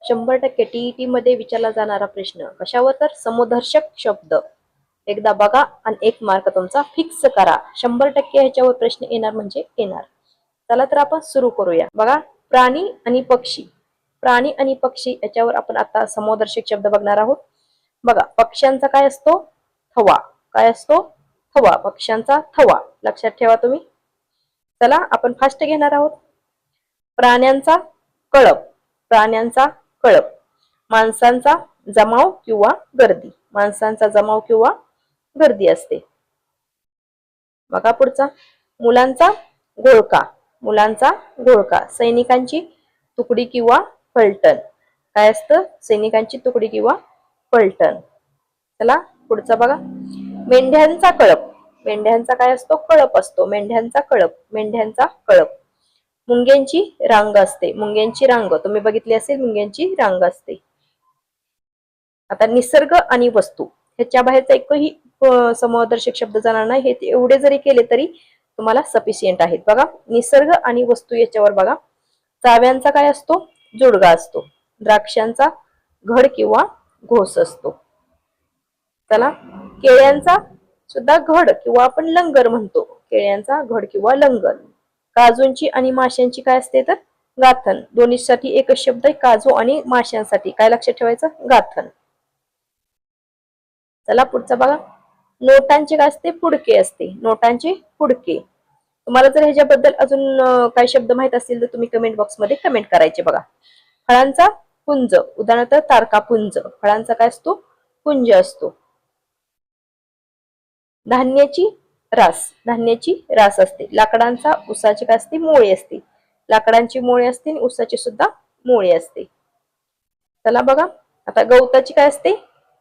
100% TET मध्ये विचारला जाणारा प्रश्न कशावर तर समोदर्शक शब्द. एकदा बघा आणि 1 मार्क तुमचा फिक्स करा. 100% ह्याच्यावर प्रश्न येणार म्हणजे येणार. चला तर आपण सुरू करूया. बघा, प्राणी आणि पक्षी. प्राणी आणि पक्षी याच्यावर आपण आता समोदर्शक शब्द बघणार आहोत. बघा, पक्ष्यांचा काय असतो? थवा. काय असतो? थवा. पक्ष्यांचा थवा. लक्षात ठेवा तुम्ही. चला आपण फास्ट घेणार आहोत. प्राण्यांचा कळप. प्राण्यांचा कळप. माणसांचा जमाव किंवा गर्दी. माणसांचा जमाव किंवा गर्दी असते. बघा पुढचा, मुलांचा घोळका. मुलांचा घोळका. सैनिकांची तुकडी किंवा फलटण. काय असतं? सैनिकांची तुकडी किंवा फलटण. चला पुढचा बघा, मेंढ्यांचा कळप. मेंढ्यांचा काय असतो? कळप असतो. मेंढ्यांचा कळप. मेंढ्यांचा कळप. मुंग्यांची रांग असते. मुंग्यांची रांग तुम्ही बघितली असेल. मुंग्यांची रांग असते. आता निसर्ग आणि वस्तू. ह्याच्या बाहेरचा एकही समोदर्शक शब्द जाणार नाही. हे एवढे जरी केले तरी तुम्हाला सफिशियंट आहेत. बघा, निसर्ग आणि वस्तू याच्यावर बघा, चाव्यांचा काय असतो? जोडगा असतो. द्राक्षांचा घड किंवा घोस असतो. चला, केळ्यांचा सुद्धा घड किंवा आपण लंगर म्हणतो. केळ्यांचा घड किंवा लंगर. काजूंची आणि माशांची काय असते तर गाथण. दोन्हीसाठी एकच शब्द आहे. काजू आणि माशांसाठी काय लक्षात ठेवायचं? गाथण. चला पुढचा बघा, नोटांचे काय असते? पुडके असते. नोटांचे पुडके. तुम्हाला जर ह्याच्याबद्दल अजून काही शब्द माहित असतील तर तुम्ही कमेंट बॉक्स मध्ये कमेंट करायचे. बघा, फळांचा पुंज. उदाहरणार्थ तारकापुंज. फळांचा काय असतो? पुंज असतो. धान्याची रास. धान्याची रास असते. लाकडांचा उसाची काय असते? मोळी असते. लाकडांची मोळी असते आणि उसाची सुद्धा मोळी असते. चला बघा, आता गवताची काय असते?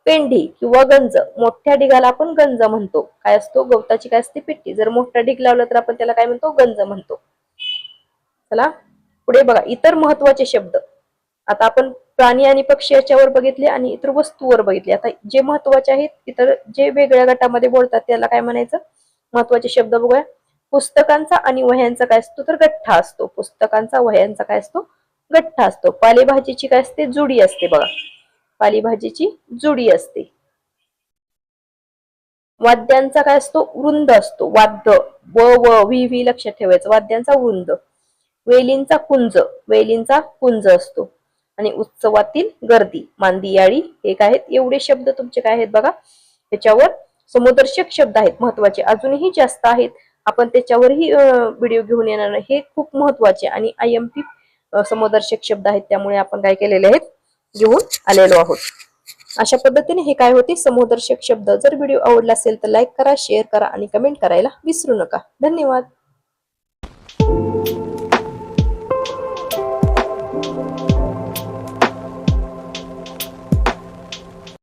पेंढी किंवा गंज. मोठ्या ढिगाला आपण गंज म्हणतो. काय असतो? गवताची काय असते? पेटी. जर मोठा ढीग लावला तर आपण त्याला काय म्हणतो? गंज म्हणतो. चला पुढे बघा, इतर महत्वाचे शब्द. आता आपण प्राणी आणि पक्षी याच्यावर बघितले आणि इतर वस्तूवर बघितले. आता जे महत्वाचे आहेत, इतर जे वेगळ्या गटामध्ये बोलतात त्याला काय म्हणायचं? महत्वाचे शब्द बघूया. पुस्तकांचा आणि वह्यांचा काय असतो तर गठ्ठा असतो. पुस्तकांचा वह्यांचा काय असतो? गठ्ठा असतो. पालेभाजीची काय असते? जुडी असते. बघा, पालेभाजीची जुडी असते. वाद्यांचा काय असतो? वृंद असतो. वाद्य व व व्ही व्ही लक्षात ठेवायचं. वाद्यांचा वृंद. वेलींचा कुंज. वेलींचा कुंज असतो. आणि उत्सवातील गर्दी. मांदियाळी. हे काय आहेत? एवढे शब्द तुमचे काय आहेत बघा. त्याच्यावर समोदर्शक शब्द आहेत महत्वाचे. अजूनही जास्त आहेत. आपण त्याच्यावरही व्हिडिओ घेऊन येणार नाही. हे खूप महत्वाचे आणि IMP समोदर्शक शब्द आहेत. त्यामुळे आपण काय केलेले आहेत? घेऊन आलेलो आहोत. अशा पद्धतीने हे काय होते? समोदर्शक शब्द. जर व्हिडिओ आवडला असेल तर लाईक करा, शेअर करा आणि कमेंट करायला विसरू नका. धन्यवाद.